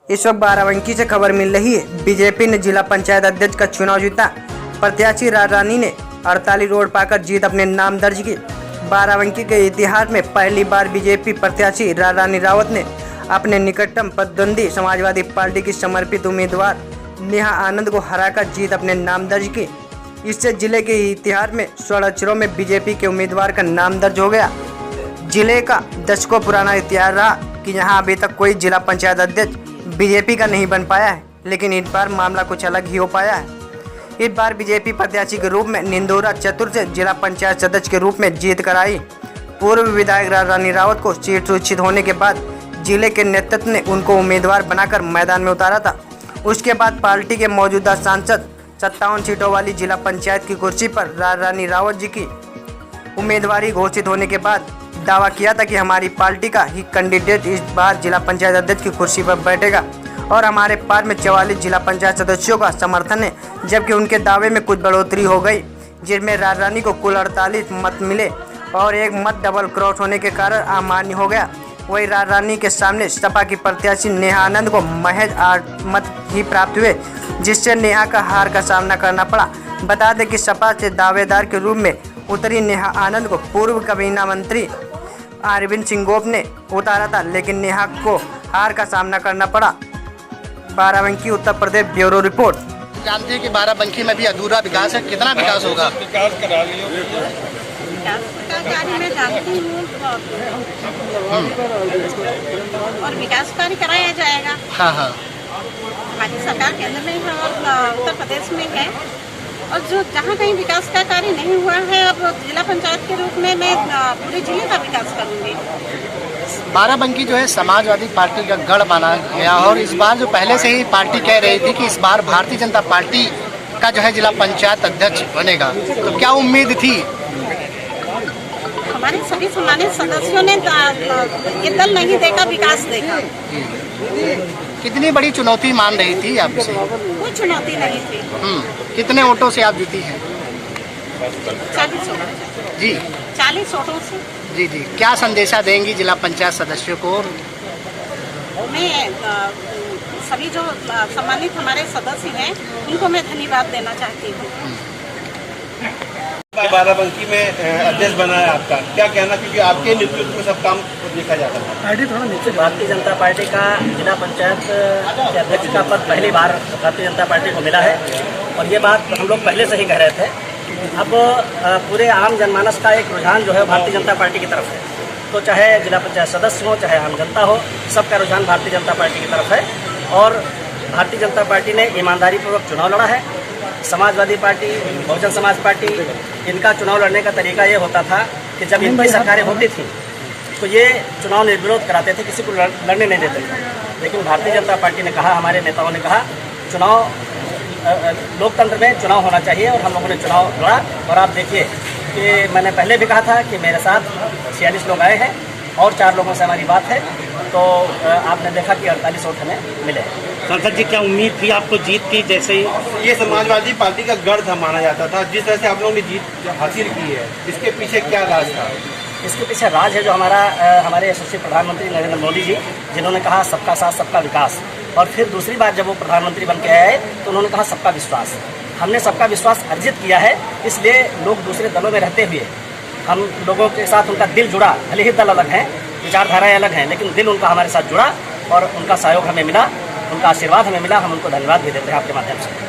इस वक्त बाराबंकी से खबर मिल रही है। बीजेपी ने जिला पंचायत अध्यक्ष का चुनाव जीता। प्रत्याशी रानी ने 48 वोट पाकर जीत अपने नाम दर्ज की। बाराबंकी के इतिहास में पहली बार बीजेपी प्रत्याशी रानी रावत ने अपने निकटतम प्रतिद्वंदी समाजवादी पार्टी की समर्पित उम्मीदवार नेहा आनंद को हराकर जीत अपने नाम दर्ज की। इससे जिले के इतिहास में स्वर्ण अक्षरों में बीजेपी के उम्मीदवार का नाम दर्ज हो गया। जिले का दशकों पुराना इतिहास रहा कि यहाँ अभी तक कोई जिला पंचायत अध्यक्ष बीजेपी का नहीं बन पाया है, लेकिन इस बार मामला कुछ अलग ही हो पाया है। इस बार बीजेपी प्रत्याशी के रूप में निंदोरा चतुर से जिला पंचायत सदस्य के रूप में जीत कर आई। पूर्व विधायक रानी रावत को सीट सुरक्षित होने के बाद जिले के नेतृत्व ने उनको उम्मीदवार बनाकर मैदान में उतारा था। उसके बाद पार्टी के मौजूदा सांसद 57 सीटों वाली जिला पंचायत की कुर्सी पर रानी रावत जी की उम्मीदवारी घोषित होने के बाद दावा किया था कि हमारी पार्टी का ही कैंडिडेट इस बार जिला पंचायत अध्यक्ष की कुर्सी पर बैठेगा और हमारे पास में 44 जिला पंचायत सदस्यों का समर्थन है। जबकि उनके दावे में कुछ बढ़ोतरी हो गई, जिसमें रानी को कुल 48 मत मिले और एक मत डबल क्रॉस होने के कारण अमान्य हो गया। वही रानी के सामने सपा की प्रत्याशी नेहा आनंद को महज 8 मत ही प्राप्त हुए, जिससे नेहा का हार का सामना करना पड़ा। बता दें कि सपा से दावेदार के रूप में उतरी नेहा आनंद को पूर्व कैबिनेट मंत्री अरविंद सिंह गोप ने उतारा था, लेकिन नेहा को हार का सामना करना पड़ा। Barabanki Uttar Pradesh bureau report. जानते हैं कि बाराबंकी में भी अधूरा विकास है, कितना विकास होगा? विकास करा लियो। मैं जानती हूँ और विकास कार्य कराया जाएगा। हाँ हाँ, हमारी सरकार केंद्र में है और उत्तर प्रदेश में है, और जो जहाँ कहीं विकास का कार्य नहीं हुआ है, अब जिला पंचायत के रूप में मैं पूरे जिले का विकास करूँगी। बाराबंकी जो है समाजवादी पार्टी का गढ़ माना गया और इस बार जो पहले से ही पार्टी कह रही थी कि इस बार भारतीय जनता पार्टी का जो है जिला पंचायत अध्यक्ष बनेगा, तो क्या उम्मीद थी? हमारे सभी सम्मानित सदस्यों ने ये दल नहीं देखा, विकास देखा। कितनी बड़ी चुनौती मान रही थी आपसे? कोई चुनौती नहीं थी। कितने वोटों से आप जीती हैं? 40 वोटों जी, 40 वोटों से। जी जी, क्या संदेशा देंगी जिला पंचायत सदस्यों को? मैं सभी जो सम्मानित हमारे सदस्य हैं उनको मैं धन्यवाद देना चाहती हूँ। बाराबंकी में अध्यक्ष बना है आपका, क्या कहना, क्योंकि आपके नेतृत्व में सब काम देखा जाता है। भारतीय जनता पार्टी का जिला पंचायत के अध्यक्ष का पद पहली बार भारतीय जनता पार्टी को मिला है और ये बात हम लोग पहले से ही कह रहे थे। अब पूरे आम जनमानस का एक रुझान जो है भारतीय जनता पार्टी की तरफ है, तो चाहे जिला पंचायत सदस्य हो चाहे आम जनता हो, सबका रुझान भारतीय जनता पार्टी की तरफ है। और भारतीय जनता पार्टी ने ईमानदारी पूर्वक चुनाव लड़ा है। समाजवादी पार्टी, बहुजन समाज पार्टी, इनका चुनाव लड़ने का तरीका ये होता था कि जब इनकी सरकारें होती थी तो ये चुनाव निर्विरोध कराते थे, किसी को लड़ने नहीं देते थे। लेकिन भारतीय जनता पार्टी ने कहा, हमारे नेताओं ने कहा, चुनाव लोकतंत्र में चुनाव होना चाहिए और हम लोगों ने चुनाव लड़ा। और आप देखिए कि मैंने पहले भी कहा था कि मेरे साथ 46 लोग आए हैं और 4 लोगों से हमारी बात है, तो आपने देखा कि 48 वोट हमें मिले। सांसद जी, क्या उम्मीद थी आपको जीत की? जैसे ये समाजवादी पार्टी का गढ़ था माना जाता था, जिस तरह से आप लोगों ने जीत हासिल की है, इसके पीछे क्या राज था? इसके पीछे राज है जो हमारे यशस्वी प्रधानमंत्री नरेंद्र मोदी जी, जिन्होंने कहा सबका साथ सबका विकास, और फिर दूसरी बार जब वो प्रधानमंत्री बन के आए तो उन्होंने कहा सबका विश्वास। हमने सबका विश्वास अर्जित किया है, इसलिए लोग दूसरे दलों में रहते हुए हम लोगों के साथ उनका दिल जुड़ा। भले ही दल अलग हैं, विचारधाराएं अलग हैं, लेकिन दिल उनका हमारे साथ जुड़ा और उनका सहयोग हमें मिला, उनका आशीर्वाद हमें मिला। हम उनको धन्यवाद भी देते हैं आपके माध्यम से।